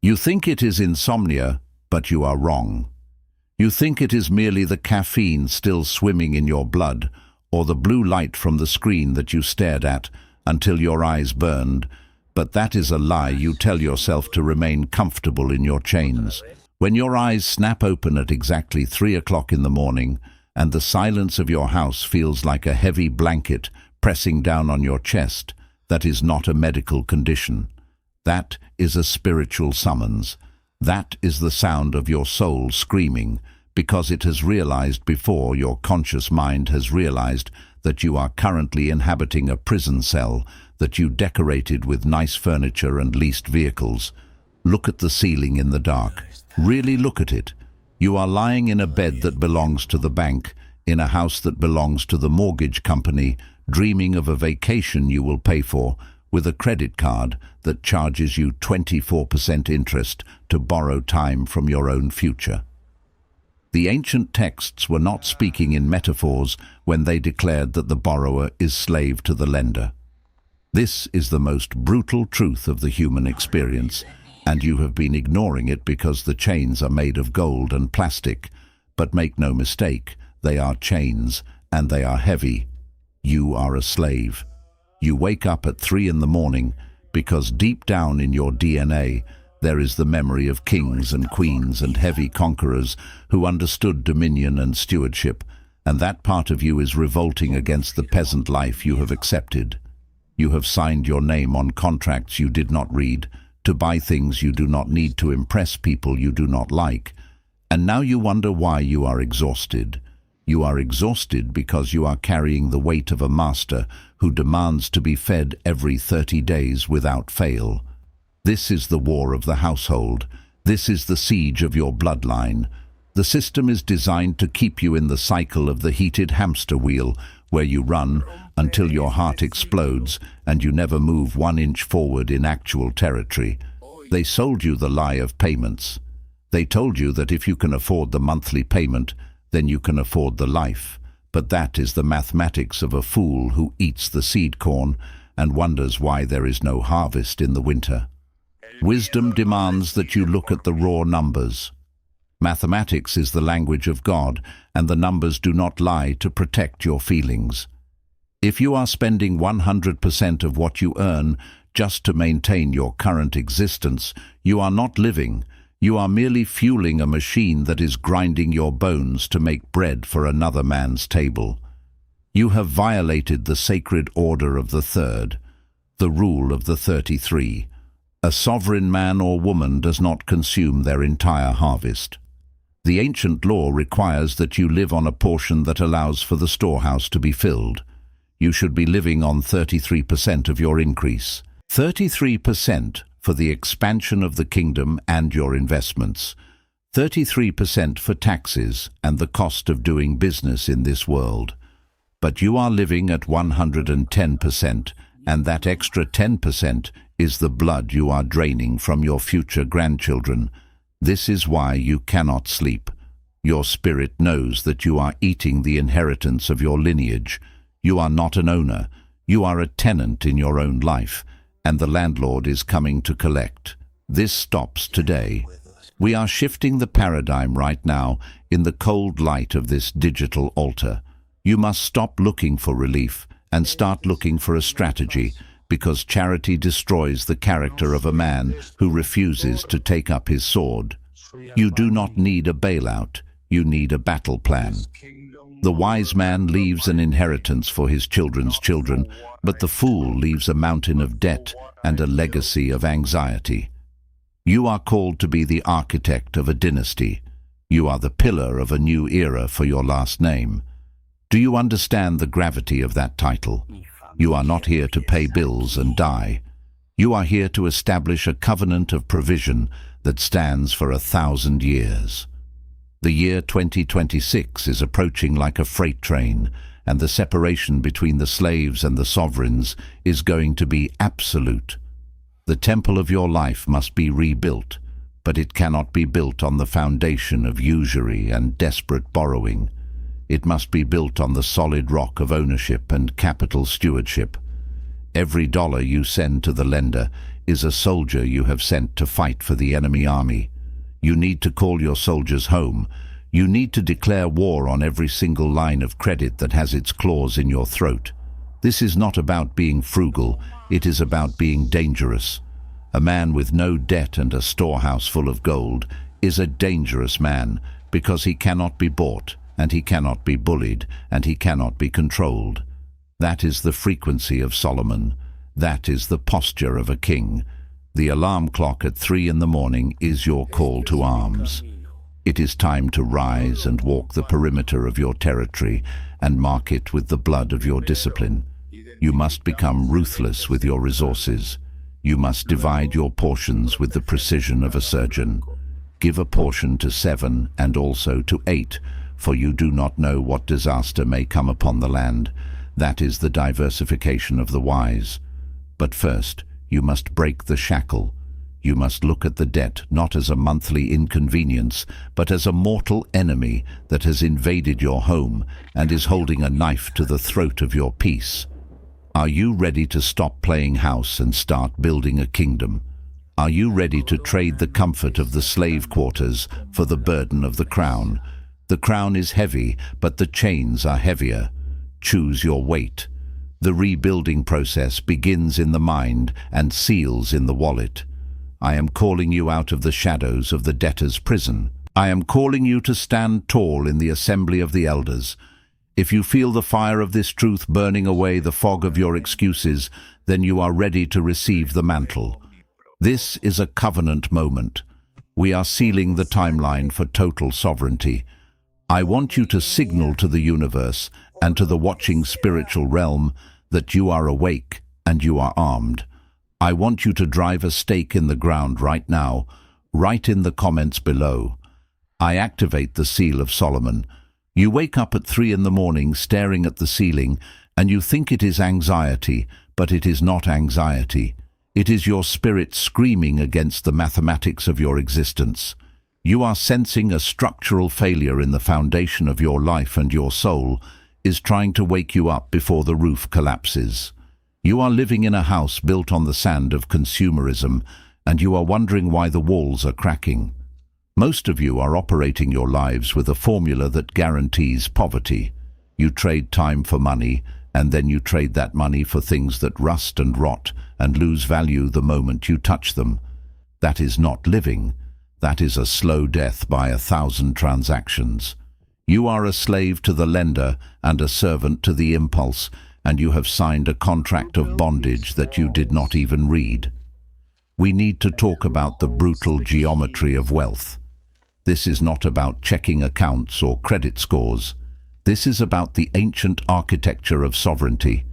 You think it is insomnia, but you are wrong. You think it is merely the caffeine still swimming in your blood, or the blue light from the screen that you stared at until your eyes burned, but that is a lie you tell yourself to remain comfortable in your chains. When your eyes snap open at exactly 3 o'clock in the morning, and the silence of your house feels like a heavy blanket pressing down on your chest, that is not a medical condition. That is a spiritual summons. That is the sound of your soul screaming, because it has realized before your conscious mind has realized that you are currently inhabiting a prison cell that you decorated with nice furniture and leased vehicles. Look at the ceiling in the dark. Really look at it. You are lying in a bed that belongs to the bank, in a house that belongs to the mortgage company, dreaming of a vacation you will pay for, with a credit card that charges you 24% interest to borrow time from your own future. The ancient texts were not speaking in metaphors when they declared that the borrower is slave to the lender. This is the most brutal truth of the human experience, and you have been ignoring it because the chains are made of gold and plastic. But make no mistake, they are chains, and they are heavy. You are a slave. You wake up at 3 in the morning because deep down in your DNA there is the memory of kings and queens and heavy conquerors who understood dominion and stewardship, and that part of you is revolting against the peasant life you have accepted. You have signed your name on contracts you did not read, to buy things you do not need to impress people you do not like, and now you wonder why you are exhausted. You are exhausted because you are carrying the weight of a master who demands to be fed every 30 days without fail. This is the war of the household. This is the siege of your bloodline. The system is designed to keep you in the cycle of the heated hamster wheel, where you run until your heart explodes and you never move 1 inch forward in actual territory. They sold you the lie of payments. They told you that if you can afford the monthly payment, then you can afford the life. But that is the mathematics of a fool who eats the seed corn and wonders why there is no harvest in the winter. Wisdom demands that you look at the raw numbers. Mathematics is the language of God, and the numbers do not lie to protect your feelings. If you are spending 100% of what you earn just to maintain your current existence, you are not living. You are merely fueling a machine that is grinding your bones to make bread for another man's table. You have violated the sacred order of the third, the rule of the 33. A sovereign man or woman does not consume their entire harvest. The ancient law requires that you live on a portion that allows for the storehouse to be filled. You should be living on 33% of your increase. 33% for the expansion of the kingdom and your investments. 33% for taxes and the cost of doing business in this world. But you are living at 110%, and that extra 10% is the blood you are draining from your future grandchildren. This is why you cannot sleep. Your spirit knows that you are eating the inheritance of your lineage. You are not an owner. You are a tenant in your own life, and the landlord is coming to collect. This stops today. We are shifting the paradigm right now in the cold light of this digital altar. You must stop looking for relief and start looking for a strategy, because charity destroys the character of a man who refuses to take up his sword. You do not need a bailout. You need a battle plan. The wise man leaves an inheritance for his children's children, but the fool leaves a mountain of debt and a legacy of anxiety. You are called to be the architect of a dynasty. You are the pillar of a new era for your last name. Do you understand the gravity of that title? You are not here to pay bills and die. You are here to establish a covenant of provision that stands for 1,000 years. The year 2026 is approaching like a freight train, and the separation between the slaves and the sovereigns is going to be absolute. The temple of your life must be rebuilt, but it cannot be built on the foundation of usury and desperate borrowing. It must be built on the solid rock of ownership and capital stewardship. Every dollar you send to the lender is a soldier you have sent to fight for the enemy army. You need to call your soldiers home. You need to declare war on every single line of credit that has its claws in your throat. This is not about being frugal, it is about being dangerous. A man with no debt and a storehouse full of gold is a dangerous man because he cannot be bought, and he cannot be bullied, and he cannot be controlled. That is the frequency of Solomon. That is the posture of a king. The alarm clock at 3 in the morning is your call to arms. It is time to rise and walk the perimeter of your territory and mark it with the blood of your discipline. You must become ruthless with your resources. You must divide your portions with the precision of a surgeon. Give a portion to 7 and also to 8, for you do not know what disaster may come upon the land. That is the diversification of the wise. But first, you must break the shackle. You must look at the debt not as a monthly inconvenience, but as a mortal enemy that has invaded your home and is holding a knife to the throat of your peace. Are you ready to stop playing house and start building a kingdom? Are you ready to trade the comfort of the slave quarters for the burden of the crown? The crown is heavy, but the chains are heavier. Choose your weight. The rebuilding process begins in the mind and seals in the wallet. I am calling you out of the shadows of the debtor's prison. I am calling you to stand tall in the assembly of the elders. If you feel the fire of this truth burning away the fog of your excuses, then you are ready to receive the mantle. This is a covenant moment. We are sealing the timeline for total sovereignty. I want you to signal to the universe and to the watching spiritual realm that you are awake and you are armed. I want you to drive a stake in the ground right now. Write in the comments below. I activate the seal of Solomon. You wake up at 3 in the morning staring at the ceiling and you think it is anxiety, but it is not anxiety. It is your spirit screaming against the mathematics of your existence. You are sensing a structural failure in the foundation of your life, and your soul is trying to wake you up before the roof collapses. You are living in a house built on the sand of consumerism, and you are wondering why the walls are cracking. Most of you are operating your lives with a formula that guarantees poverty. You trade time for money, and then you trade that money for things that rust and rot and lose value the moment you touch them. That is not living. That is a slow death by 1,000 transactions. You are a slave to the lender and a servant to the impulse, and you have signed a contract of bondage that you did not even read. We need to talk about the brutal geometry of wealth. This is not about checking accounts or credit scores. This is about the ancient architecture of sovereignty.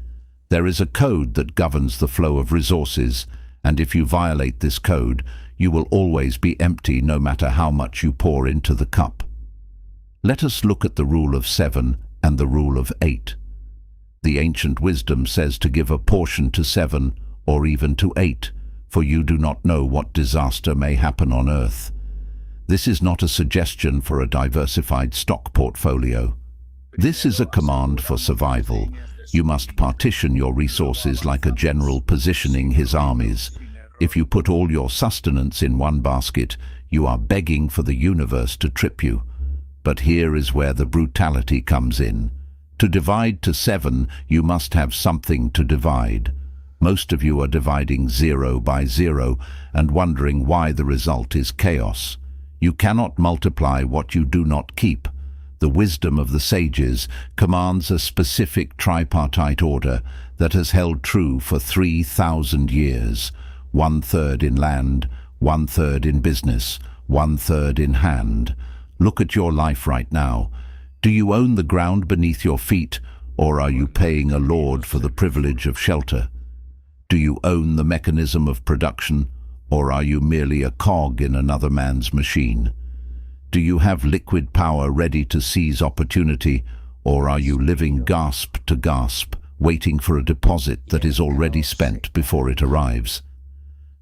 There is a code that governs the flow of resources, and if you violate this code, you will always be empty no matter how much you pour into the cup. Let us look at the rule of 7 and the rule of 8. The ancient wisdom says to give a portion to 7 or even to 8, for you do not know what disaster may happen on earth. This is not a suggestion for a diversified stock portfolio. This is a command for survival. You must partition your resources like a general positioning his armies. If you put all your sustenance in one basket, you are begging for the universe to trip you. But here is where the brutality comes in. To divide to 7, you must have something to divide. Most of you are dividing 0 by 0 and wondering why the result is chaos. You cannot multiply what you do not keep. The wisdom of the sages commands a specific tripartite order that has held true for 3,000 years. 1/3 in land, 1/3 in business, 1/3 in hand. Look at your life right now. Do you own the ground beneath your feet, or are you paying a lord for the privilege of shelter? Do you own the mechanism of production, or are you merely a cog in another man's machine? Do you have liquid power ready to seize opportunity, or are you living gasp to gasp, waiting for a deposit that is already spent before it arrives?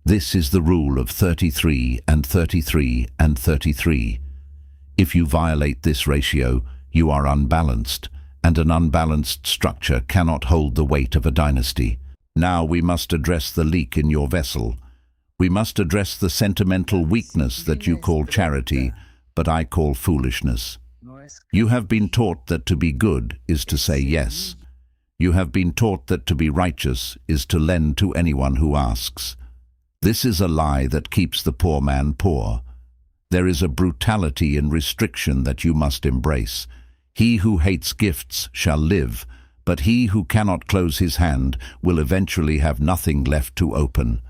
This is the rule of 33 and 33 and 33. If you violate this ratio, you are unbalanced, and an unbalanced structure cannot hold the weight of a dynasty. Now we must address the leak in your vessel. We must address the sentimental weakness that you call charity, but I call foolishness. You have been taught that to be good is to say yes. You have been taught that to be righteous is to lend to anyone who asks. This is a lie that keeps the poor man poor. There is a brutality in restriction that you must embrace. He who hates gifts shall live, but he who cannot close his hand will eventually have nothing left to open.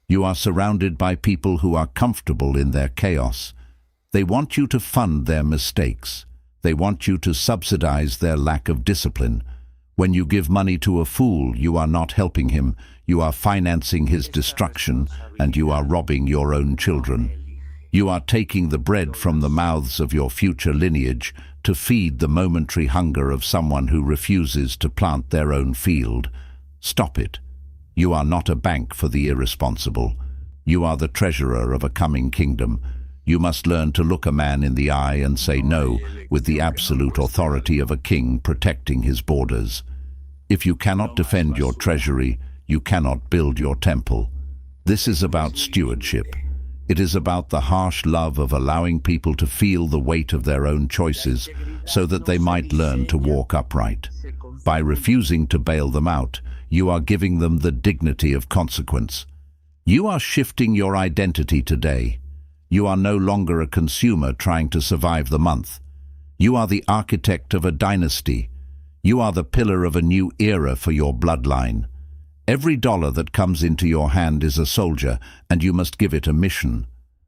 You are surrounded by people who are comfortable in their chaos. They want you to fund their mistakes. They want you to subsidize their lack of discipline. When you give money to a fool, you are not helping him. You are financing his destruction, and you are robbing your own children. You are taking the bread from the mouths of your future lineage to feed the momentary hunger of someone who refuses to plant their own field. Stop it. You are not a bank for the irresponsible. You are the treasurer of a coming kingdom. You must learn to look a man in the eye and say no with the absolute authority of a king protecting his borders. If you cannot defend your treasury, you cannot build your temple. This is about stewardship. It is about the harsh love of allowing people to feel the weight of their own choices so that they might learn to walk upright. By refusing to bail them out, you are giving them the dignity of consequence. You are shifting your identity today. You are no longer a consumer trying to survive the month. You are the architect of a dynasty. You are the pillar of a new era for your bloodline. Every dollar that comes into your hand is a soldier, and you must give it a mission.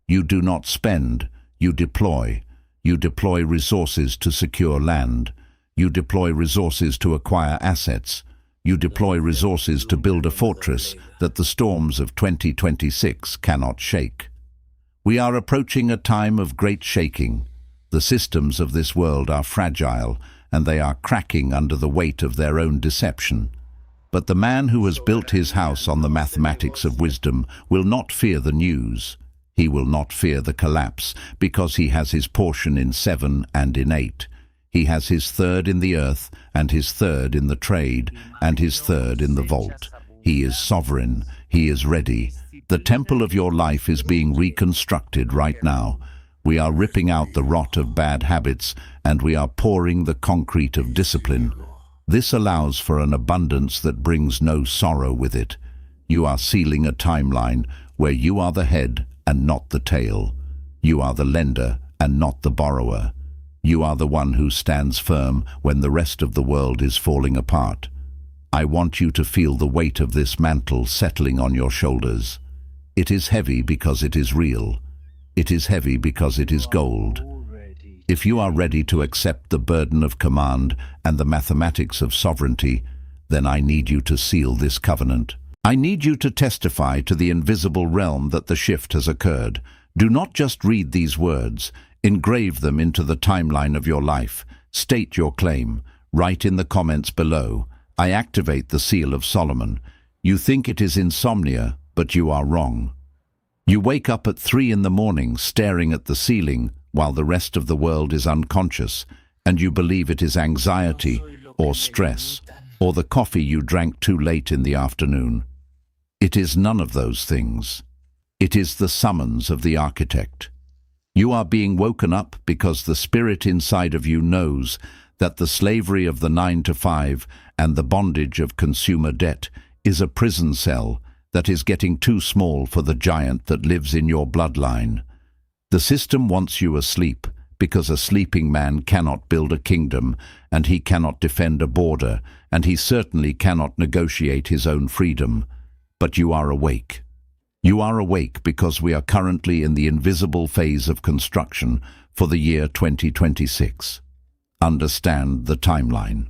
You do not spend, you deploy. You deploy resources to secure land. You deploy resources to acquire assets. You deploy resources to build a fortress that the storms of 2026 cannot shake. We are approaching a time of great shaking. The systems of this world are fragile, and they are cracking under the weight of their own deception. But the man who has built his house on the mathematics of wisdom will not fear the news. He will not fear the collapse, because he has his portion in 7 and in 8. He has his third in the earth, and his third in the trade, and his third in the vault. He is sovereign. He is ready. The temple of your life is being reconstructed right now. We are ripping out the rot of bad habits, and we are pouring the concrete of discipline. This allows for an abundance that brings no sorrow with it. You are sealing a timeline where you are the head and not the tail. You are the lender and not the borrower. You are the one who stands firm when the rest of the world is falling apart. I want you to feel the weight of this mantle settling on your shoulders. It is heavy because it is real. It is heavy because it is gold. If you are ready to accept the burden of command and the mathematics of sovereignty, then I need you to seal this covenant. I need you to testify to the invisible realm that the shift has occurred. Do not just read these words. Engrave them into the timeline of your life. State your claim. Write in the comments below. I activate the seal of Solomon. You think it is insomnia, but you are wrong. You wake up at 3 in the morning staring at the ceiling while the rest of the world is unconscious, and you believe it is anxiety or stress or the coffee you drank too late in the afternoon. It is none of those things. It is the summons of the architect. You are being woken up because the spirit inside of you knows that the slavery of the 9 to 5 and the bondage of consumer debt is a prison cell that is getting too small for the giant that lives in your bloodline. The system wants you asleep because a sleeping man cannot build a kingdom, and he cannot defend a border, and he certainly cannot negotiate his own freedom. But you are awake. You are awake because we are currently in the invisible phase of construction for the year 2026. Understand the timeline.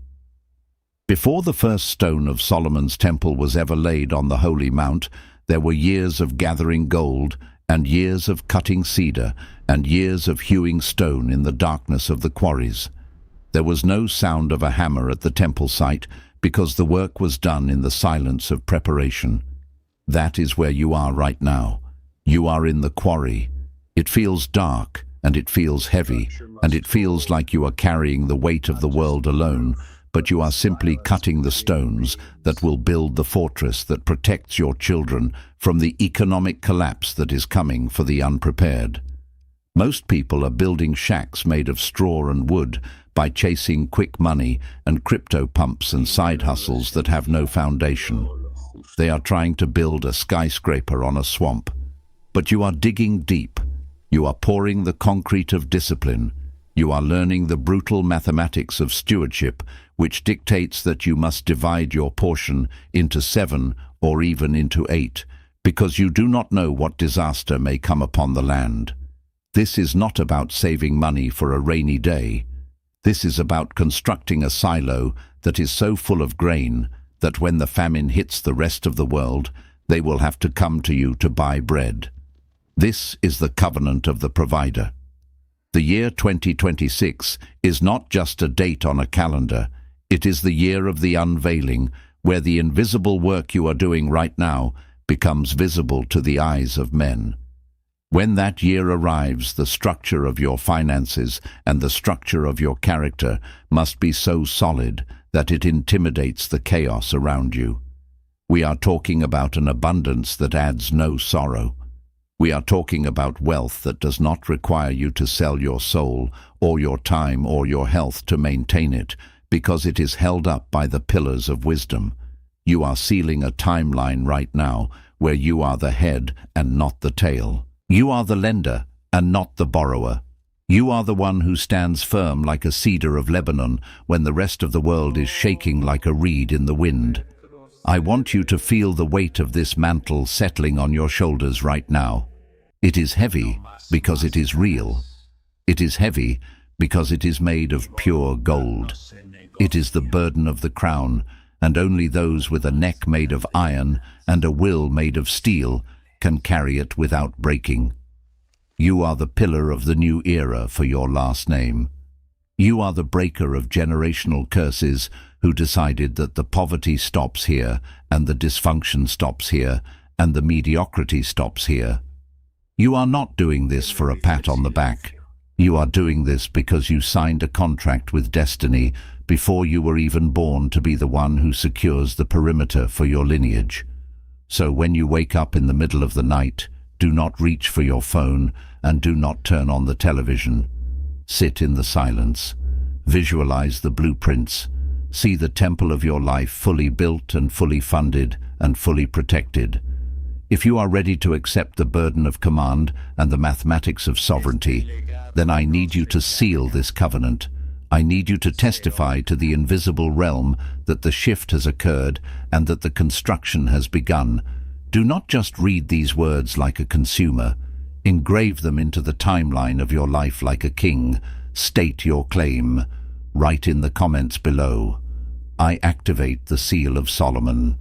Before the first stone of Solomon's temple was ever laid on the Holy Mount, there were years of gathering gold, and years of cutting cedar, and years of hewing stone in the darkness of the quarries. There was no sound of a hammer at the temple site because the work was done in the silence of preparation. That is where you are right now. You are in the quarry. It feels dark, and it feels heavy, and it feels like you are carrying the weight of the world alone, but you are simply cutting the stones that will build the fortress that protects your children from the economic collapse that is coming for the unprepared. Most people are building shacks made of straw and wood by chasing quick money and crypto pumps and side hustles that have no foundation. They are trying to build a skyscraper on a swamp. But you are digging deep. You are pouring the concrete of discipline. You are learning the brutal mathematics of stewardship, which dictates that you must divide your portion into 7 or even into 8, because you do not know what disaster may come upon the land. This is not about saving money for a rainy day. This is about constructing a silo that is so full of grain that when the famine hits the rest of the world, they will have to come to you to buy bread. This is the covenant of the provider. The year 2026 is not just a date on a calendar. It is the year of the unveiling, where the invisible work you are doing right now becomes visible to the eyes of men. When that year arrives, the structure of your finances and the structure of your character must be so solid that it intimidates the chaos around you. We are talking about an abundance that adds no sorrow. We are talking about wealth that does not require you to sell your soul or your time or your health to maintain it, because it is held up by the pillars of wisdom. You are sealing a timeline right now where you are the head and not the tail. You are the lender and not the borrower. You are the one who stands firm like a cedar of Lebanon when the rest of the world is shaking like a reed in the wind. I want you to feel the weight of this mantle settling on your shoulders right now. It is heavy because it is real. It is heavy because it is made of pure gold. It is the burden of the crown, and only those with a neck made of iron and a will made of steel can carry it without breaking. You are the pillar of the new era for your last name. You are the breaker of generational curses who decided that the poverty stops here, and the dysfunction stops here, and the mediocrity stops here. You are not doing this for a pat on the back. You are doing this because you signed a contract with destiny before you were even born to be the one who secures the perimeter for your lineage. So when you wake up in the middle of the night, do not reach for your phone and do not turn on the television. Sit in the silence. Visualize the blueprints. See the temple of your life fully built and fully funded and fully protected. If you are ready to accept the burden of command and the mathematics of sovereignty, then I need you to seal this covenant. I need you to testify to the invisible realm that the shift has occurred and that the construction has begun. Do not just read these words like a consumer. Engrave them into the timeline of your life like a king. State your claim. Write in the comments below, I activate the seal of Solomon.